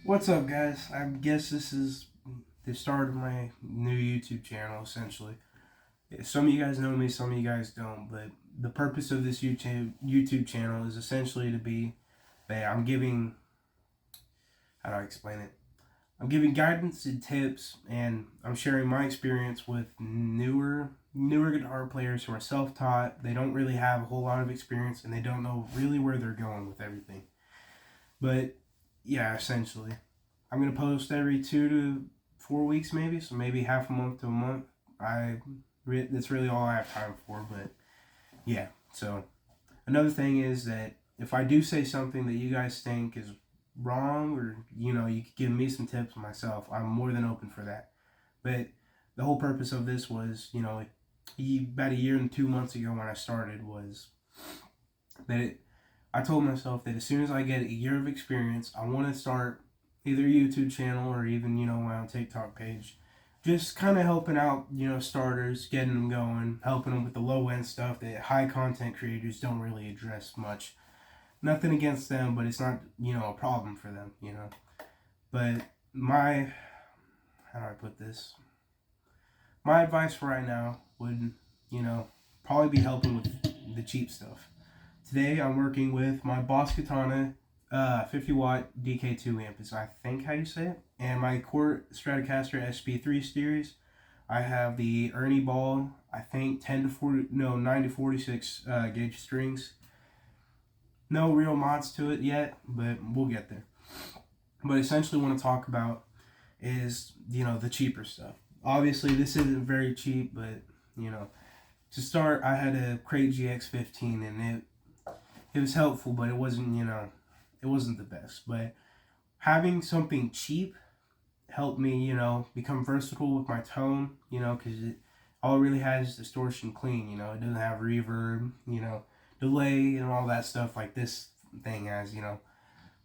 What's up, guys? I guess this is the start of my new YouTube channel, essentially. Some of you guys know me, some of you guys don't, but the purpose of this YouTube channel is essentially to be that I'm giving, how do I explain it? I'm giving guidance and tips, and I'm sharing my experience with newer guitar players who are self-taught. They don't really have a whole lot of experience, and they don't know really where they're going with everything. But yeah, essentially, I'm gonna post every 2 to 4 weeks, maybe. So maybe half a month to a month. That's really all I have time for. But yeah. So another thing is that if I do say something that you guys think is wrong, or you could give me some tips myself, I'm more than open for that. But the whole purpose of this was, about a year and 2 months ago when I started, was that I told myself that as soon as I get a year of experience, I want to start either a YouTube channel or even, my own TikTok page. Just kind of helping out, starters, getting them going, helping them with the low end stuff that high content creators don't really address much. Nothing against them, but it's not, a problem for them, But how do I put this? My advice for right now would, probably be helping with the cheap stuff. Today I'm working with my Boss Katana 50 watt DK2 amp is I think how you say it, and my Cort Stratocaster SP3 series. I have the Ernie Ball, I think 9 to 46 gauge strings. No real mods to it yet, but we'll get there. But essentially what I want to talk about is, the cheaper stuff. Obviously this isn't very cheap, but to start I had a Crate GX15, and it was helpful, but it wasn't, it wasn't the best. But having something cheap helped me, become versatile with my tone, because all it really has is distortion clean, it doesn't have reverb, delay and all that stuff like this thing has,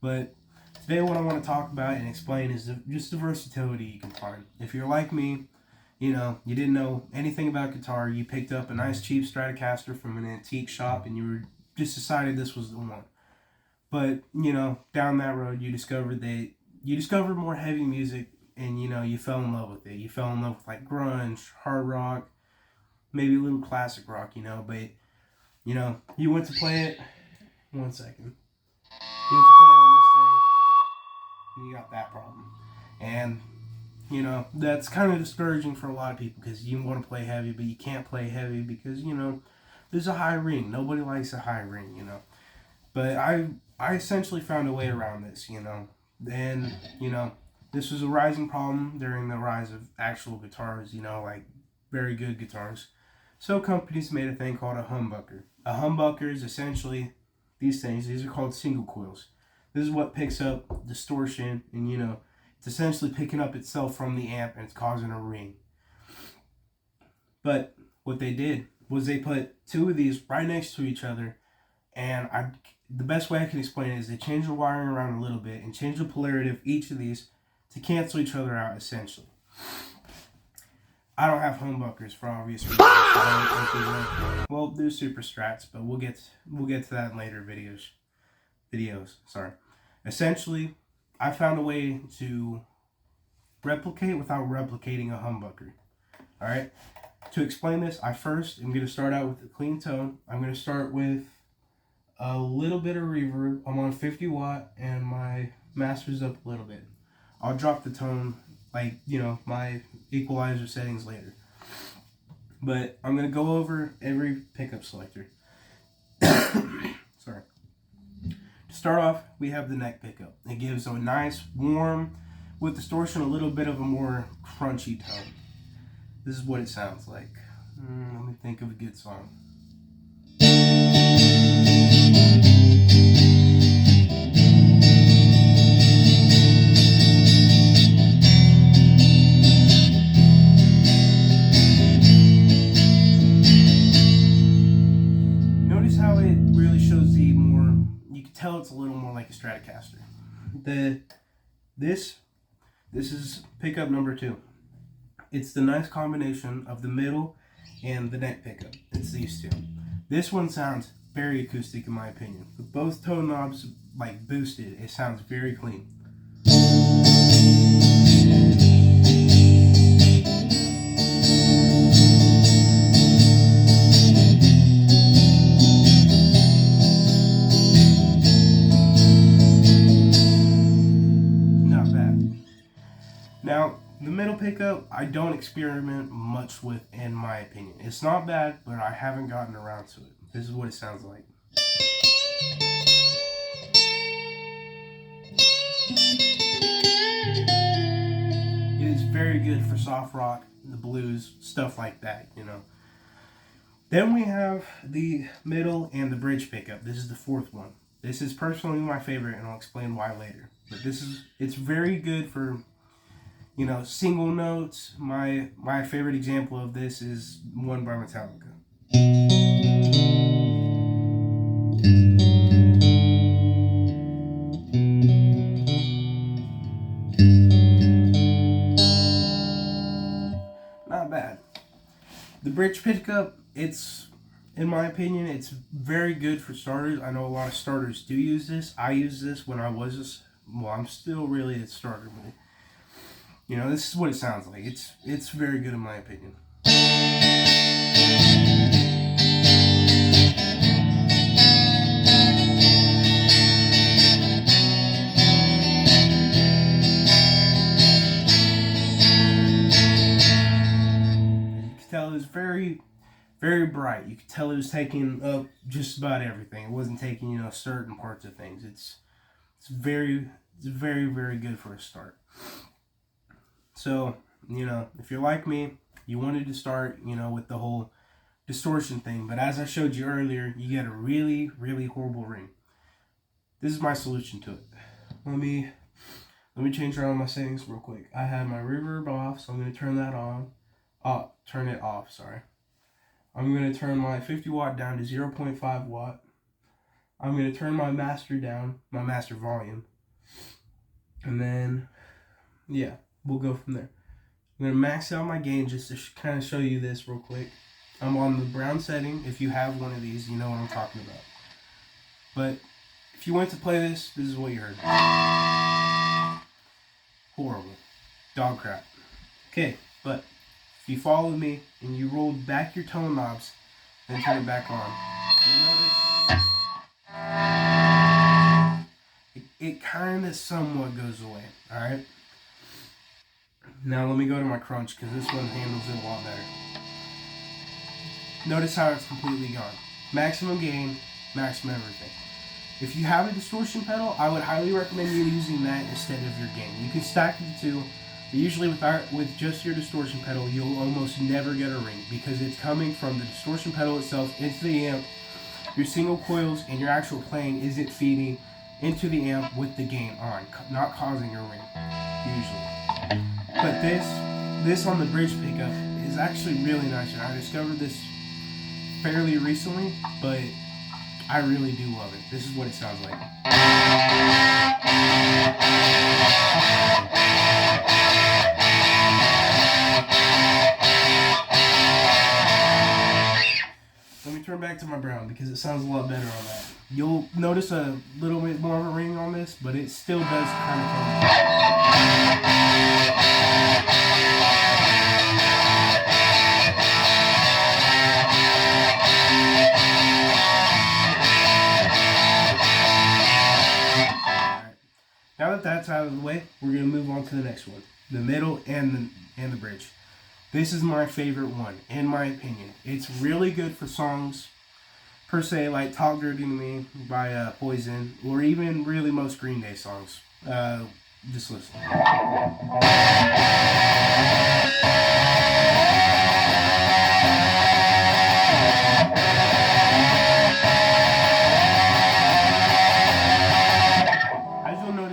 But today what I want to talk about and explain is just the versatility you can find. If you're like me, you didn't know anything about guitar, you picked up a nice cheap Stratocaster from an antique shop and you just decided this was the one. But, down that road you discovered more heavy music, and, you fell in love with it. You fell in love with like grunge, hard rock, maybe a little classic rock, but, you went to play it, one second. You went to play it on this thing, and you got that problem. And, that's kind of discouraging for a lot of people, because you want to play heavy, but you can't play heavy because, there's a high ring. Nobody likes a high ring, But I essentially found a way around this, And, this was a rising problem during the rise of actual guitars, like very good guitars. So companies made a thing called a humbucker. A humbucker is essentially these things. These are called single coils. This is what picks up distortion, and, it's essentially picking up itself from the amp, and it's causing a ring. But what they did was they put two of these right next to each other, and the best way I can explain it is they changed the wiring around a little bit and changed the polarity of each of these to cancel each other out, essentially. I don't have humbuckers for obvious reasons. Well, there's super strats, but we'll get to that in later videos. Sorry. Essentially, I found a way to replicate without replicating a humbucker. All right. To explain this, I'm going to start out with a clean tone. I'm going to start with a little bit of reverb. I'm on 50 watt, and my master's up a little bit. I'll drop the tone, like, my equalizer settings later. But I'm going to go over every pickup selector. Sorry. To start off, we have the neck pickup. It gives a nice, warm, with distortion, a little bit of a more crunchy tone. This is what it sounds like. Let me think of a good song. Notice how it really shows you can tell it's a little more like a Stratocaster. This is pickup number 2. It's the nice combination of the middle and the neck pickup. It's these two. This one sounds very acoustic in my opinion. With both tone knobs like boosted, it sounds very clean. Now, the middle pickup, I don't experiment much with, in my opinion. It's not bad, but I haven't gotten around to it. This is what it sounds like. It is very good for soft rock, the blues, stuff like that, you know. Then we have the middle and the bridge pickup. This is the fourth one. This is personally my favorite, and I'll explain why later. But it's very good for, you know, single notes. My favorite example of this is one by Metallica. Not bad. The bridge pickup, it's, in my opinion, it's very good for starters. I know a lot of starters do use this. I used this when I was, I'm still really a starter, but you know, this is what it sounds like. It's very good in my opinion. You can tell it was very, very bright. You could tell it was taking up just about everything. It wasn't taking, you know, certain parts of things. It's very, very good for a start. So, you know, if you're like me, you wanted to start, you know, with the whole distortion thing, but as I showed you earlier, you get a really, really horrible ring. This is my solution to it. Let me change around my settings real quick. I have my reverb off, so I'm going to turn that on. Turn it off, sorry. I'm going to turn my 50 watt down to 0.5 watt. I'm going to turn my master down, my master volume. And then, yeah, we'll go from there. I'm going to max out my gain just to kind of show you this real quick. I'm on the brown setting. If you have one of these, you know what I'm talking about. But if you went to play this, this is what you heard. Horrible. Dog crap. Okay, but if you follow me and you roll back your tone knobs, then turn it back on, you'll notice it kind of somewhat goes away, alright? Now let me go to my crunch, because this one handles it a lot better. Notice how it's completely gone. Maximum gain, maximum everything. If you have a distortion pedal, I would highly recommend you using that instead of your gain. You can stack the two, but usually with just your distortion pedal, you'll almost never get a ring, because it's coming from the distortion pedal itself into the amp. Your single coils and your actual playing isn't feeding into the amp with the gain on, not causing a ring, usually. But this on the bridge pickup is actually really nice, and I discovered this fairly recently, but I really do love it. This is what it sounds like. Let me turn back to my brown, because it sounds a lot better on that. You'll notice a little bit more of a ring on this, but it still does kind of come. Now that that's out of the way, we're going to move on to the next one. The middle and the bridge. This is my favorite one, in my opinion. It's really good for songs, per se, like Talk Dirty to Me by Poison, or even really most Green Day songs. Just listen.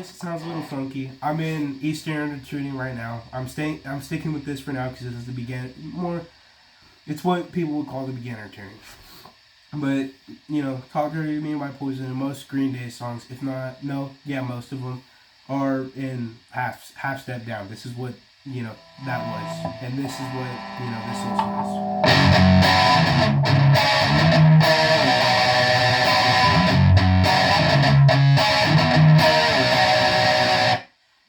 Sounds a little funky. I'm in East Standard tuning right now. I'm sticking with this for now because this is the beginner. It's what people would call the beginner tuning. But you know, Talk Dirty to Me by Poison and most Green Day songs, if not, most of them are in half step down. This is what, you know, that was, and this is what, you know, this also is.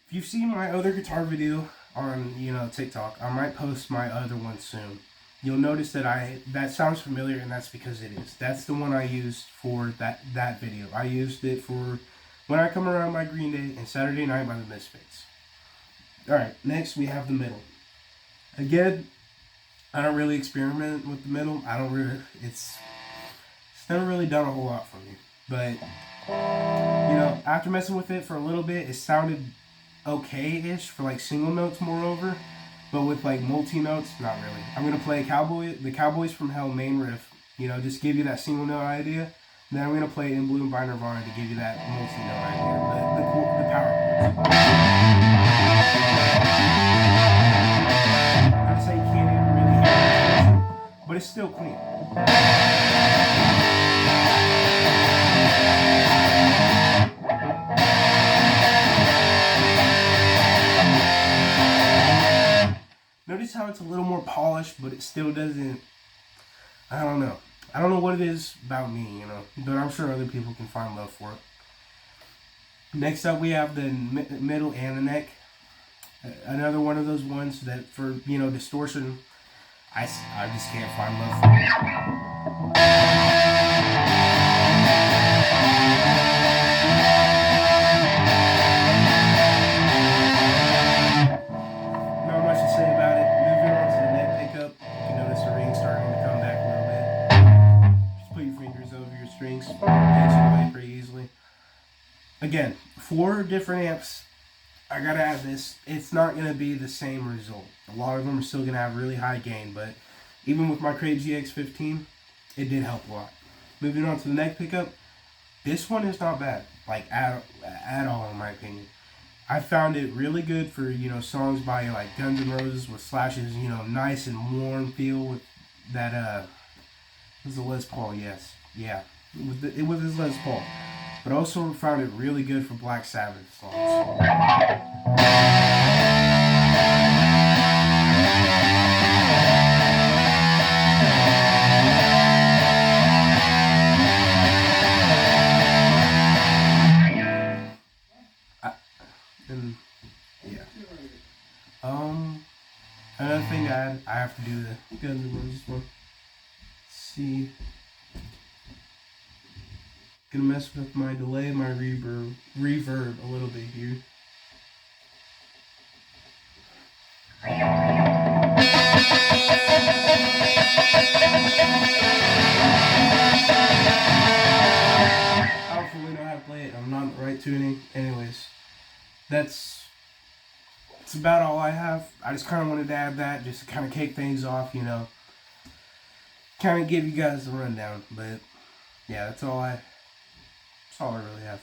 If you've seen my other guitar video on, you know, TikTok, I might post my other one soon. You'll notice that sounds familiar, and that's because it is. That's the one I used for that video. I used it for When I Come Around by Green Day and Saturday Night by the Misfits. Alright, next we have the middle. Again, I don't really experiment with the middle. I don't really, it's never really done a whole lot for me. But, after messing with it for a little bit, it sounded okay-ish for like single notes moreover. But with like multi-notes, not really. I'm going to play the Cowboys from Hell main riff, just give you that single note idea. And then I'm going to play In Bloom by Nirvana to give you that multi-note idea, the power chords. I'd say you can't even really hear it, but it's still clean. Notice how it's a little more polished, but it still doesn't, I don't know. I don't know what it is about me, but I'm sure other people can find love for it. Next up, we have the middle and the neck. Another one of those ones that for, distortion, I just can't find love for it. Not much to say about it. Moving on to the neck pickup, you can notice the ring starting to come back a little bit. Just put your fingers over your strings, takes it away pretty easily. Again, 4 different amps. I gotta add this. It's not gonna be the same result. A lot of them are still gonna have really high gain, but even with my Crave GX15, it did help a lot. Moving on to the neck pickup, this one is not bad, like at all in my opinion. I found it really good for songs by like Guns N' Roses with Slash's nice and warm feel with that it was a Les Paul, yes, yeah, it was his Les Paul. But also found it really good for Black Sabbath songs. And yeah. Another thing to add, I have to do the Guns N' Roses one. Let's see. Gonna mess with my delay, my reverb a little bit here. I don't fully know how to play it. I'm not in the right tuning. Anyways, that's about all I have. I just kind of wanted to add that just to kind of kick things off, kind of give you guys the rundown. But yeah, that's all I really have.